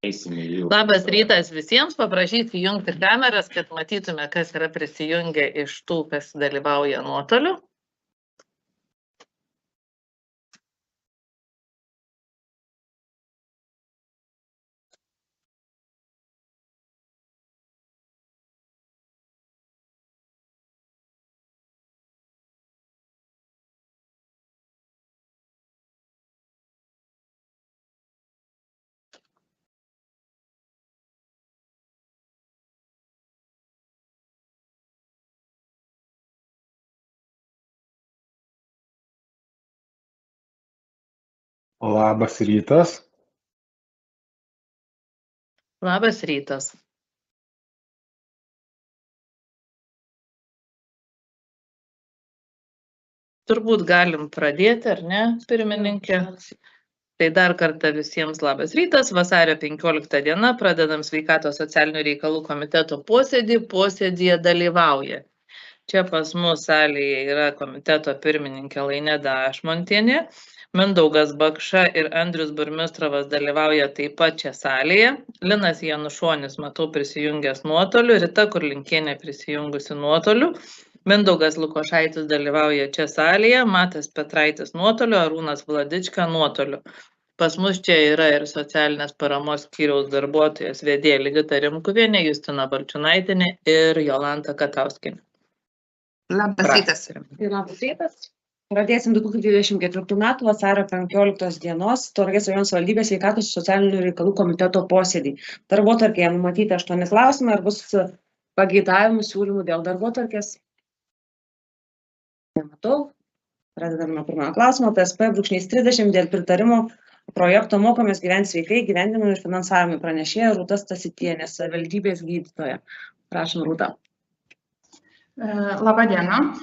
Labas rytas visiems, paprašysiu įjungti kameras, kad matytume, kas yra prisijungę iš tų, kas dalyvauja nuotoliu. Labas rytas. Labas rytas. Turbūt galim pradėti, ar ne, pirmininkė? Tai dar kartą visiems labas rytas. Vasario 15 diena pradedam Sveikatos socialinių reikalų komiteto posėdį. Posėdyje dalyvauja. Čia pas mus salėje yra komiteto pirmininkė Laineda Ašmontienė. Mindaugas Bakša ir Andrius Burmistrovas dalyvauja taip pat čia salėje. Linas Janušonis, matau, prisijungęs nuotoliu. Rita Kurlinkienė prisijungusi nuotoliu. Mindaugas Lukošaitis dalyvauja čia salėje. Matas Petraitis nuotoliu. Arūnas Vladička nuotoliu. Pas mus čia yra ir socialinės paramos skyriaus darbuotojas vedėja Ligita Rimkuvienė, Justina Balčiūnaitienė ir Jolanta Katauskienė. Labas rytas. Labas rytas. Pradėsim 2024 metų vasario 15 dienos Tauragės rajono savivaldybės sveikatos socialinių reikalų komiteto posėdį. Darbotvarkėje numatyti 8 klausimai, ar bus pageidavimų siūlymų dėl darbotvarkės? Nematau. Pradedame nuo pirmojo klausimo. TSP-30 dėl pritarimo projekto Mokomės gyventi sveikai įgyvendinimui ir finansavimui pranešėja Rūta Stasitienė, savivaldybės gydytoja. Prašom, Rūta. Labą dieną.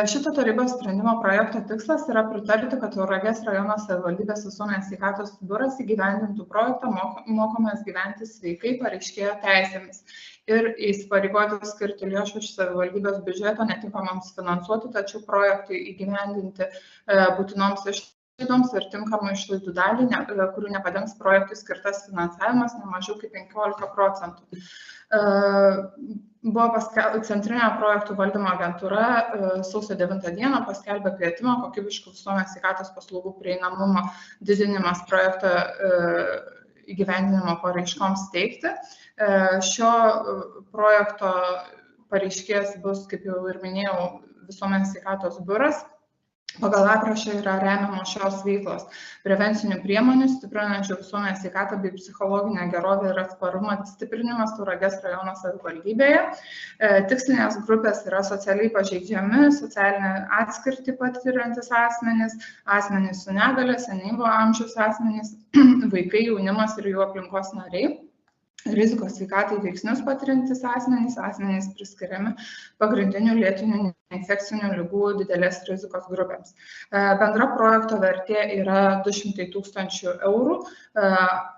Šito tarybos sprendimo projekto tikslas yra pritarti, kad Tauragės rajono savivaldybės visuomenės sveikatos biuras įgyvendintų projektą Mokomės gyventi sveikai pareiškėjo teisėmis ir įsipareigotų skirti lėšų iš savivaldybės biudžeto netinkamams finansuoti, tačiau projektui įgyvendinti būtinoms išlaidoms ir tinkamų išlaidų dalį, kurių nepadengs projektui skirtas finansavimas ne mažiau kaip 15%. Buvo Centrinė projektų valdymo agentūra sausio 9 dieną paskelbė kvietimą kokybiškų visuomenės sveikatos paslaugų prieinamumo didinimas projekto įgyvendinimo paraiškoms teikti. Šio projekto pareiškėjas bus, kaip jau ir minėjau, visuomenės sveikatos biuras. Pagal aprašą yra remiamos šios veiklos prevencinių priemonių, stiprinančių visuomenės sveikatą bei psichologinę gerovę ir atsparumą stiprinimas Tauragės rajono savivaldybėje. Tikslinės grupės yra socialiai pažeidžiami, socialinę atskirtį patiriantis asmenys, asmenys su negalia, senyvo amžiaus asmenys, vaikai, jaunimas ir jų aplinkos nariai. Rizikos sveikatai veiksnius patiriantys asmenys, asmenys priskiriami pagrindinių lėtinių infekcinių ligų didelės rizikos grupėms. Bendra projekto vertė yra 200 000 eurų,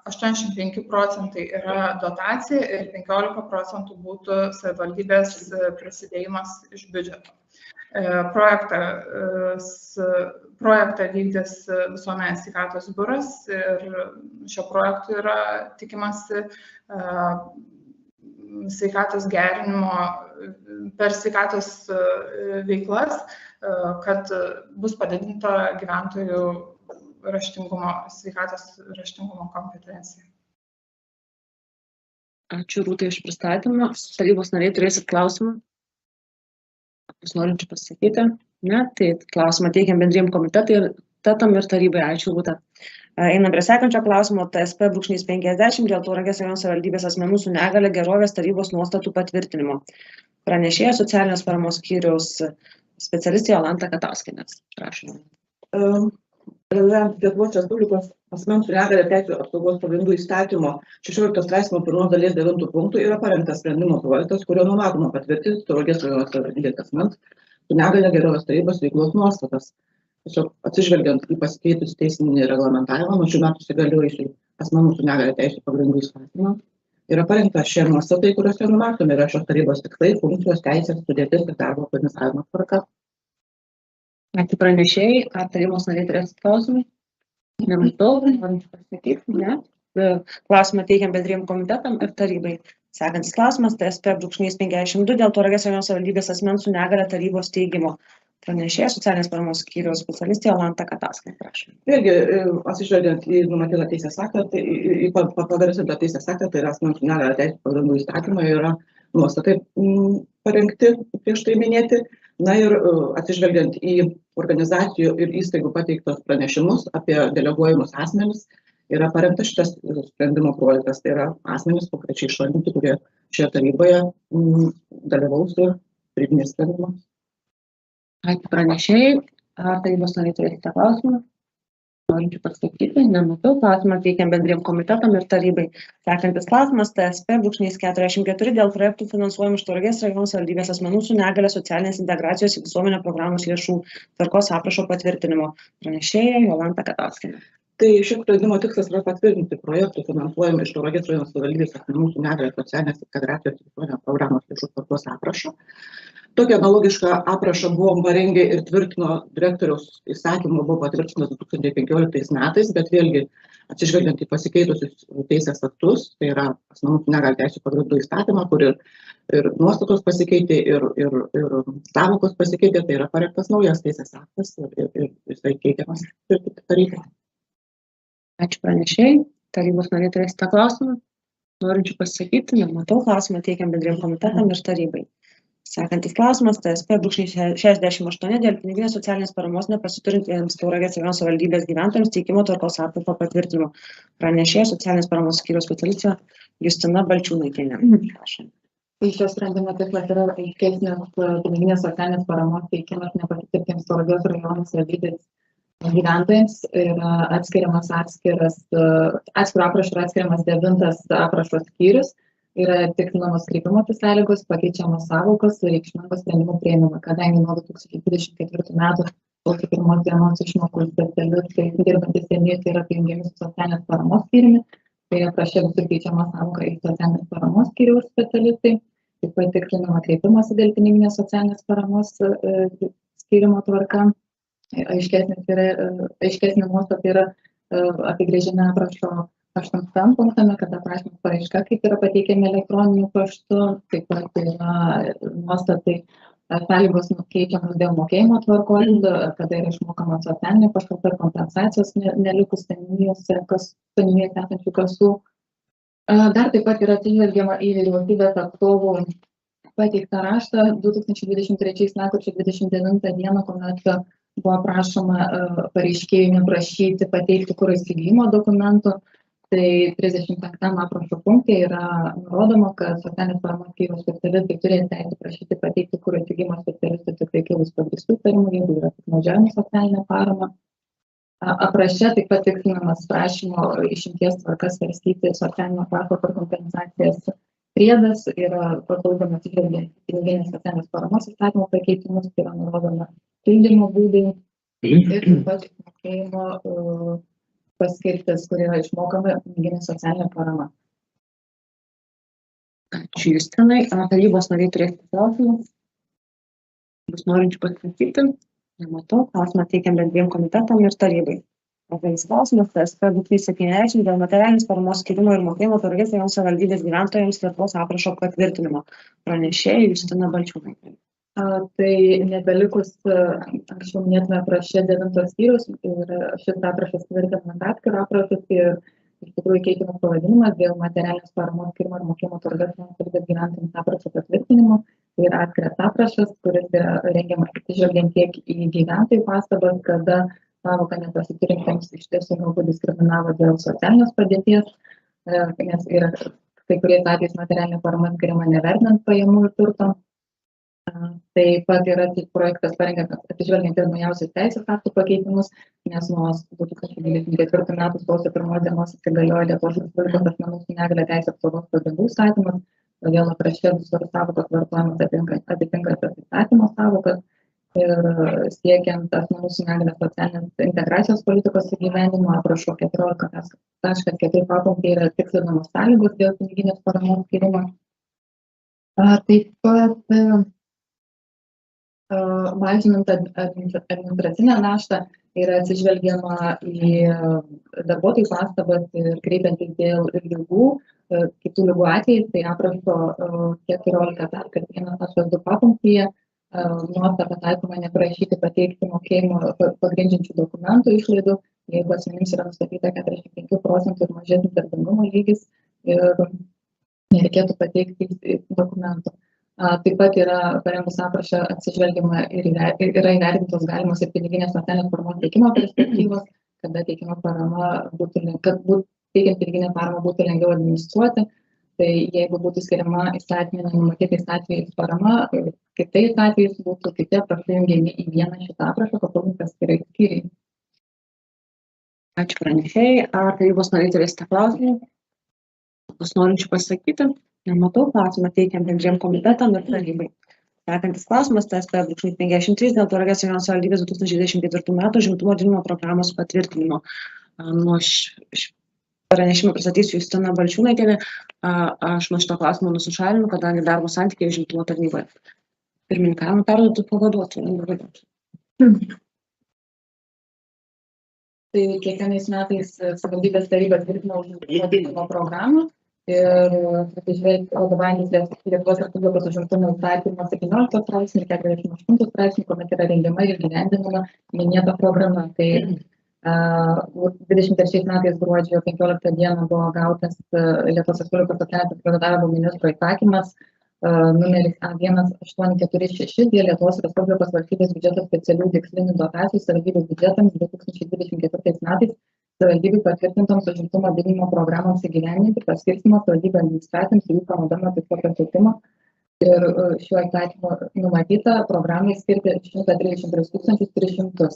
85% yra dotacija ir 15% būtų savivaldybės prisidėjimas iš biudžeto. Projektą vykdys visuomenės sveikatos biuras ir šio projektu yra tikimasi sveikatos gerinimo per sveikatos veiklas, kad bus padidinta gyventojų raštingumo, sveikatos raštingumo kompetencija. Ačiū, Rūtai, iš pristatymą. Tarybos nariai, turėsit klausimą? Jūs norinčių pasakyti? Ne, tai klausimą teikiam bendriem komitetam ir tarybai. Ačiū, Rūta. Einam prie sekančio klausimo. TSP-50 dėl Tauragės rajono savivaldybės asmenų su negalia gerovės tarybos nuostatų patvirtinimo. Pranešėja socialinės paramos skyriaus specialistė Jolanta Katauskienė. Prašom. Lietuvos Respublikos asmens su negalia teisių apsaugos pagrindų įstatymo 16 straipsnio 1 dalies 9 punktų yra parengtas sprendimo projektas, kurio numatoma patvirtinti Tauragės rajono savivaldybės asmens su negalia gerovės tarybos veiklos nuostatas. Tiesiog atsižvelgiant į pasikeitus teisinį reglamentavimą nuo šių metų įsigaliojusių asmenų su negalia teisių pagrindų įstatymą, yra parengta šie nuostatai, kuriuose numatomi yra šios tarybos tikslai, funkcijos, teisės, sudėtis ir darbo organizavimo tvarka. Ačiū pranešėjai. Ar tarybos nariai turėsit klausimų? Nematau, norinčių pasakyti, ne? klausimą teikiam bendriem komitetam ir tarybai. Sekantis klausimas, TSP-52 dėl Tauragės rajono savivaldybės asmens su negalia tarybos steigimo. Pranešėja socialinės paramos skyriaus specialistė Jolanta Katauskienė, prašom. Vėlgi, atsižvelgiant į numatytą teisės aktą, į pagarsintą teisės aktą, tai yra asmens su negalia teisių pagrindų įstatymai, yra nuostatai parengti prieš tai minėti. Na ir atsižvelgiant į organizacijų ir įstaigų pateiktos pranešimus apie deleguojamus asmenis, yra parengtas šitas sprendimo projektas. Tai yra asmenys konkrečiai išvardinti, kurie šioje taryboje dalyvaus ir priiminės sprendimą. Ačiū pranešėjai. Ar tarybos nariai turėsite klausimą? Norinčių pasakyti? Nematau. Klausimą teikiam bendriem komitetam ir tarybai. Sekantis klausimas TSP-44 dėl projektų finansuojamų iš Tauragės rajono savivaldybės asmenų su negalia socialinės integracijos į visuomenę programos lėšų tvarkos aprašo patvirtinimo. Pranešėja Jolanta Katauskienė. Tai šio sprendimo tikslas yra patvirtinti projektų finansuojamų iš Tauragės rajono savivaldybės asmenų su negalia socialinės integracijos į visuomenę programos lėšų tvarkos aprašo. Tokį analogišką aprašą buvom parengę ir tvirtino direktoriaus įsakymu, buvo patvirtintas 2015 metais, bet vėlgi atsižvelgiant į pasikeitusius teisės aktus, tai yra asmenų su negalia teisių pagrindų įstatymą, kur ir nuostatos pasikeitė, ir sąvokos pasikeitė, tai yra parengtas naujas teisės aktas ir jisai keičiamas tarybai. Ačiū pranešėjai. Tarybos nariai turėsite klausimą? Norinčių pasakyti? Nematau. Klausimą teikiam bendriem komitetam ir tarybai. Sekantis klausimas TSP-68 dėl piniginės socialinės paramos nepasiturintiems Tauragės rajono savivaldybės gyventojams teikimo tvarkos aprašo patvirtinimo. Pranešėja socialinės paramos skyriaus specialistė Justina Balčiūnaitienė. Prašom. Tai šio sprendimo tikslas yra aiškesnės piniginės socialinės paramos teikimas nepasiturintiems Tauragės rajono savivaldybės gyventojams ir atskiro aprašo yra atskiriamas 9 aprašo skyrius. Yra tikslinamos kreipimosi sąlygos, pakeičiamos sąvokos ir reikšmingos sprendimų priėmimo, kadangi nuo 2024 metų sausio 1 dienos išmokų specialistai dirbantys seniai yra prijungiami su socialinės paramos skyriumi, tai apraše visur keičiama sąvoka į socialinės paramos skyriaus specialistai, taip pat tikslinama kreipimosi dėl piniginės socialinės paramos skyrimo tvarka, aiškesnė nuostata yra apibrėžime aprašo 8 punktame, kad aprašymas paraiška, kaip yra pateikiami elektroniniu paštu, taip pat yra nuostatai sąlygos keičiamos dėl mokėjimo tvarkos, kada yra išmokama socialinė pašalpa ir kompensacijos nelikus seniūnijose esančių kasų. Dar taip pat yra atsižvelgiama į vyriausybės atstovų pateiktą raštą 2023 lapkričio 29 dieną, kuomet buvo prašoma pareiškėjų neprašyti pateikti kuro įsigijimo dokumentų. Tai 35 aprašo punkte yra nurodoma, kad socialinės paramos skyriaus specialistai turės teisę prašyti pateikti kuro įsigijimo specialistų tik kilus pagrįstų įtarimų, jeigu yra piktnaudžiavimo socialinė parama. Apraše taip pat tikslinamas prašymo išimties tvarkas svarstyti socialinio pašalpos ir kompensacijos priedas, yra papildomas atsižvelgiant į piniginės socialinės paramos įstatymo pakeitimus, tai yra nurodoma pildymo būdai ir taip pat mokėjimo paskirtis, kur yra išmokama piniginė socialinė parama. Ačiū Justinai. Tarybos nariai turėsite klausimą? Bus norinčių pasakyti? Nematau. Klausimą teikiam bendriem komitetam ir tarybai. Vienas klausimas, TSP-270 dėl materialinės paramos skyrimo ir mokėjimo Tauragės rajono savivaldybės gyventojams tvarkos aprašo patvirtinimo. Pranešėja Justina Balčiūnaitė. Tai nebelikus anksčiau minėtume apraše 9 skyrius ir šis aprašas tvirtinamas atskirą aprašus ir iš tikrųjų keitimas pavadinimas dėl materialinės paramos skyrimo ir mokėjimo Tauragės rajono savivaldybės gyventojams aprašo patvirtinimo. Tai yra atskiras aprašas, kuris yra rengiamas atsižvelgiant tiek į gyventojų pastabas, kada sąvoka nepasiturintiems iš tiesų galbūt diskriminavo dėl socialinės padėties, nes yra kai kuriais atvejais materialinė parama skiriama nevertinant pajamų ir turto. Taip pat yra projektas parengiamas atsižvelgiant ir naujausius teisės aktų pakeitimus, nes nuo 2024 metų sausio 1 dienos įsigaliojo Lietuvos Respublikos asmenų su negalia teisių apsaugos pagrindų įstatymas, todėl apraše visur sąvokos vartojimas atitinka tas įstatymo sąvokas ir siekiant asmenų su negalia socialinės integracijos politikos įgyvendinimo aprašo 14.4 papunktyje yra tikslinamos sąlygos dėl piniginės paramos skyrimo. Taip pat mažinant administracinę naštą yra atsižvelgiama į darbuotojų pastabas ir kreipiantis dėl ligų, kitų ligų atvejais, tai aprašo 14.1.2 papunktyje nuostata taikoma neprašyti pateikti mokėjimo pagrindžiančių dokumentų išlaidų, jeigu asmenims yra nustatyta 45% ir mažesnis darbingumo lygis ir nereikėtų pateikti dokumentų. Taip pat yra parengus aprašą atsižvelgiama ir yra įvertintos galimos ir piniginės socialinės paramos teikimo perspektyvos, kada teikiama parama teikiant piniginę paramą būtų lengviau administruoti. Tai jeigu būtų skiriama įstatymė numatytais atvejais parama, kitais atvejais būtų kiti aprašai jungiami į vieną šitą aprašą, papildomai atskirai skyriai. Ačiū pranešėjai. Ar tarybos nariai turėsite klausimų? Kas norinčių pasakyti? Nematau, klausimą teikiam bendriem komitetam ir tarybai. Sekantis klausimas, TSP-53 dėl Tauragės rajono savivaldybės 2024 metų užimtumo didinimo programos patvirtinimo. Nuo pranešimą pristatysiu Justina Balčiūnaitienė. Aš nuo šito klausimo nusišalinu, kadangi darbo santykiai užimtumo tarnyboje. Pirmininkavimą perduotų pavaduotojų. Tai kiekvienais metais savivaldybės taryba tvirtina užimtumo didinimo programą. Ir vadovaujantis Lietuvos Respublikos užimtumo įstatymo 17 straipsnį ir 48 straipsnį, kuomet yra rengiama ir įgyvendinama minėta programa. Tai 23 metais gruodžio 15 dieną buvo gautas Lietuvos Respublikos socialinės apsaugos darbo ministro įsakymas numeris A1846 dėl Lietuvos Respublikos valstybės biudžeto specialių tikslinių dotacijų savivaldybės biudžetams 2024 metais savivaldybei patvirtintoms užimtumo didinimo programoms įgyvendinti, paskirstymo savivaldybių administracijoms ir jų panaudojimo tikslo pasiekimo. Ir šiuo įstatymu numatyta programai skirti 133 300.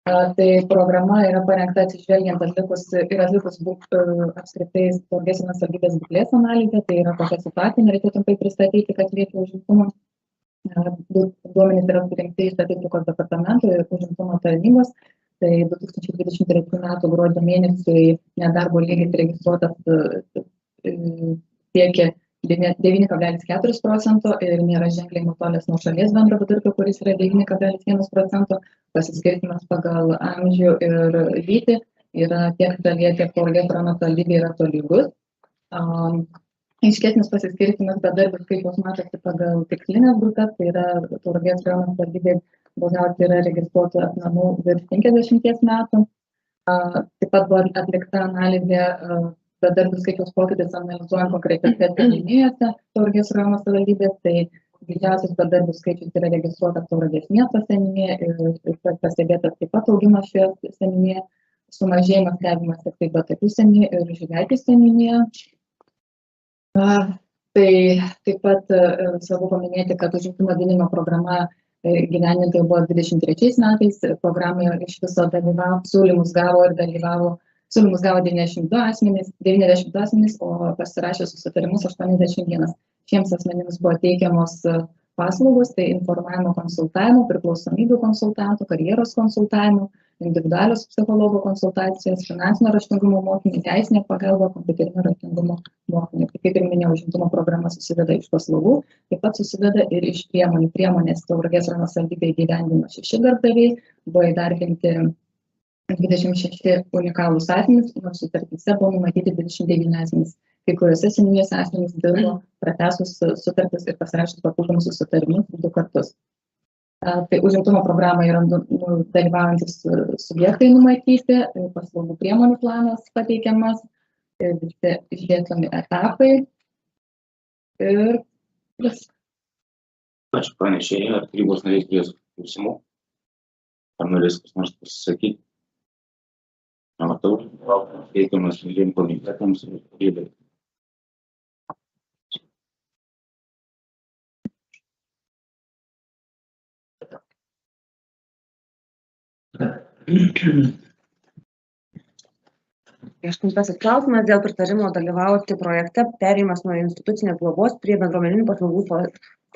Tai programa yra parengta atsižvelgiant atlikus apskritai Tauragės savivaldybės būklės analizę, tai yra kokia situacija, nereikėtų tai pristatyti, kad veikia užimtumo. Duomenys yra surinkti iš statistikos departamento ir užimtumo tarnybos. Tai 2023 metų gruodžio mėnesį nedarbo lygis registruotas siekia 9,4% ir nėra ženkliai nutolęs nuo šalies bendro vidurkio, kuris yra 9,1%. Pasiskirstymas pagal amžių ir lytį yra tiek šalyje, tiek Tauragės rajono savivaldybėje yra tolygus. Aiškesnis pasiskirstymas bedarbių skaičiaus matosi pagal tikslinės grupės, tai yra Tauragės rajono savivaldybėje daugiausiai yra registruotų asmenų virš 50 metų. Taip pat buvo atlikta analizė bedarbių skaičiaus pokytis analizuojant konkrečiose seniūnijose Tauragės rajono savivaldybės, tai didžiausias bedarbių skaičius yra registruotas Tauragės miesto seniūnijoje ir pastebėtas taip pat augimas šioje seniūnijoje, sumažėjimas stebimas tik taip Batakių seniūnijoje ir Žygaitės seniūnijoje. Tai taip pat svarbu paminėti, kad užimtumo didinimo programa gyveninta buvo 23 metais, programoje iš viso dalyvavo, siūlymus gavo 92 asmenys, o pasirašė susitarimus 81. Šiems asmenims buvo teikiamos paslaugos, tai informavimo konsultavimo, priklausomybių konsultantų, karjeros konsultavimo, individualios psichologo konsultacijos, finansinio raštingumo mokymai, teisinė pagalba, kompiuterinio raštingumo mokymai. Kaip ir minėjau, užimtumo programa susideda iš paslaugų, taip pat susideda ir iš priemonių. Priemonės Tauragės rajono savivaldybėje įgyvendino 6 darbdaviai, buvo įdarbinti 26 unikalūs asmenys, nors sutartyse buvo numatyti 29 asmenys. Kai kuriuose seniūnijose asmenys dirbo pratęsus sutartis ir pasirašus papildomus susitarimus 2 kartus. Tai užimtumo programą yra dalyvaujantis subjektai numatyti, paslaugų priemonių planas pateikiamas, visi išdėstomi etapai ir viskas. Ačiū pranešėjai, ar tarybos nariai turės klausimų? Ar norės kas nors pasisakyti? Nematau, teikiamas dviem komitetams ir tarybai. Aštuntasis klausimas dėl pritarimo dalyvauti projekte perėjimas nuo institucinės globos prie bendruomeninių paslaugų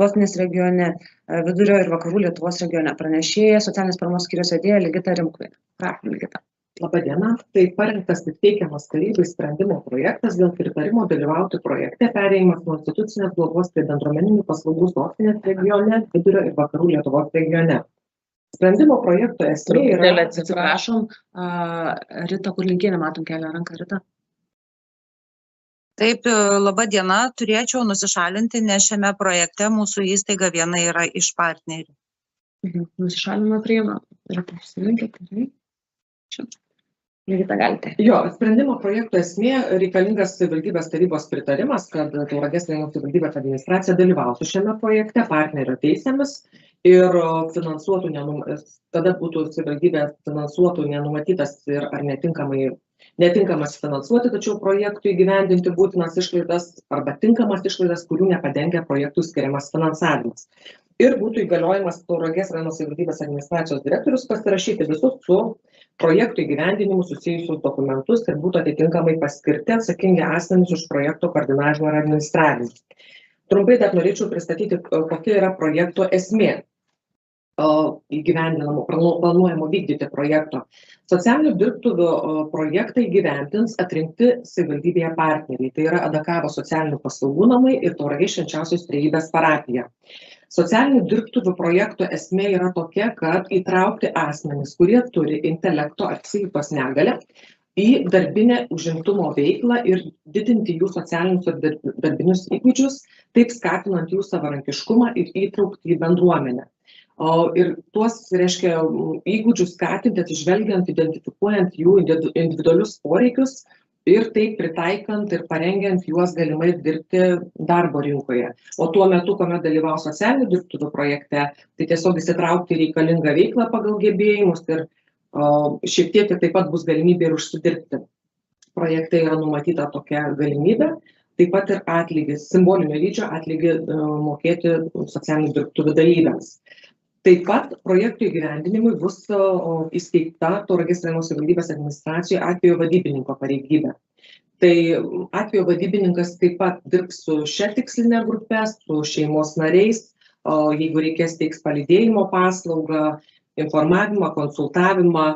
sostinės regione, vidurio ir vakarų Lietuvos regione. Pranešėja socialinės paramos skyriaus vedėja Ligita Rimkuvienė. Prašom, Ligita. Labą dieną. Tai parengtas ir teikiamas tarybai sprendimo projektas dėl pritarimo dalyvauti projekte perėjimas nuo institucinės globos prie bendruomeninių paslaugų sostinės regione, vidurio ir vakarų Lietuvos regione. Sprendimo projekto esmė yra... Truputėlį atsiprašom. Atsiprašom, Rita Kurlinkienė, matom kelią ranką, Rita. Taip, laba diena, turėčiau nusišalinti, nes šiame projekte mūsų įstaiga viena yra iš partnerių. Nusišalinimą priima. Rita, prisiminkit, gerai. Čia. Rita, galite. Jo, sprendimo projekto esmė reikalingas savivaldybės tarybos pritarimas, kad Tauragės rajono savivaldybės administracija dalyvautų šiame projekte partnerio teisėmis ir finansuotų, tada būtų savivaldybė finansuotų nenumatytas ir ar netinkamas finansuoti, tačiau projektų įgyvendinti būtinas išlaidas arba tinkamas išlaidas, kurių nepadengia projektų skiriamas finansavimas. Ir būtų įgaliojimas Tauragės rajono savivaldybės administracijos direktorius pasirašyti visus su projektų įgyvendinimu susijusius dokumentus ir būtų atitinkamai paskirti atsakingi asmenys už projekto koordinavimą ir administravimą. Trumpai dar norėčiau pristatyti, kokia yra projekto esmė įgyvendinamo, planuojamo vykdyti projekto. Socialinių dirbtuvių projektą įgyvendins atrinkti savivaldybėje partneriai. Tai yra Adakavo socialinių paslaugų namai ir Tauragės Švenčiausios Trejybės parapija. Socialinių dirbtuvių projekto esmė yra tokia, kad įtraukti asmenis, kurie turi intelekto ar psichikos negalią, į darbinę užimtumo veiklą ir didinti jų socialinius ir darbinius įgūdžius, taip skatinant jų savarankiškumą ir įtraukti į bendruomenę. Ir tuos, reiškia, įgūdžius skatinti, atsižvelgiant, identifikuojant jų individualius poreikius ir taip pritaikant ir parengiant juos galimai dirbti darbo rinkoje. O tuo metu, kuomet dalyvaus socialinių dirbtuvių projekte, tai tiesiog įsitraukti reikalingą veiklą pagal gebėjimus ir šiek tiek taip pat bus galimybė ir užsidirbti. Projekte yra numatyta tokia galimybė, taip pat ir atlygis, simbolinio dydžio atlygį mokėti socialinių dirbtuvių dalyviams. Taip pat projektų įgyvendinimui bus įsteigta Tauragės rajono savivaldybės administracijoje atvejo vadybininko pareigybė. Tai atvejo vadybininkas taip pat dirbs su šia tiksline grupe, su šeimos nariais, jeigu reikės teiks palydėjimo paslaugą, informavimą, konsultavimą.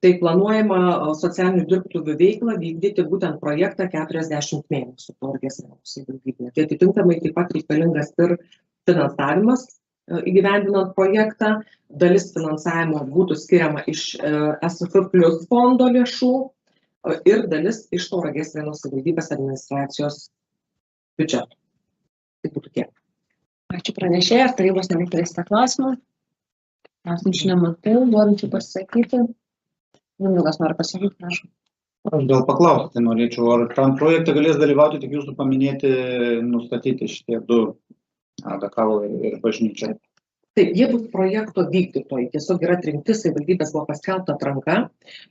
Tai planuojama socialinių dirbtuvių veiklą vykdyti būtent projektą 40 mėnesių Tauragės rajono savivaldybėje. Tai atitinkamai taip pat reikalingas ir finansavimas. Įgyvendinant projektą, dalis finansavimo būtų skiriama iš SFR plus fondo lėšų ir dalis iš Tauragės rajono savivaldybės administracijos biudžeto. Tai būtų tiek. Ačiū pranešėjai, ar tarybos nariai turėsite klausimą? Aš nematau, norinčių pasakyti. Mindaugas nori pasakyti, prašau. Aš gal paklausti norėčiau, ar tam projekte galės dalyvauti tik jūsų paminėti, nustatyti šitie du Adakavo ir bažnyčia. Taip, jie bus projekto vykdytojai, tiesiog yra atrinkti, savivaldybės buvo paskelbta atranka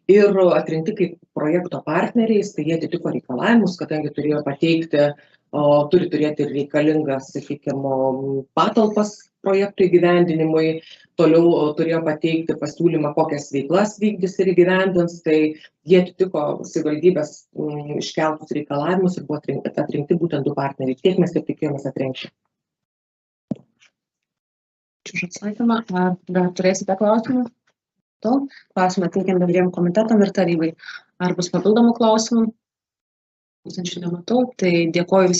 ir atrinkti kaip projekto partneriais, tai jie atitiko reikalavimus, kadangi turėjo pateikti, turi turėti ir reikalingas, sakykime, patalpas projektų įgyvendinimui, toliau turėjo pateikti pasiūlymą, kokias veiklas vykdys ir įgyvendins, tai jie atitiko savivaldybės iškeltus reikalavimus ir buvo atrinkti būtent du partneriai. Tiek mes ir tikėjomės atrinkti. Ačiū už atsakymą. Ar dar turėsite klausimų? Klausimą teikiam bendriem komitetam ir tarybai. Ar bus papildomų klausimų? Nematau, tai dėkoju visiems.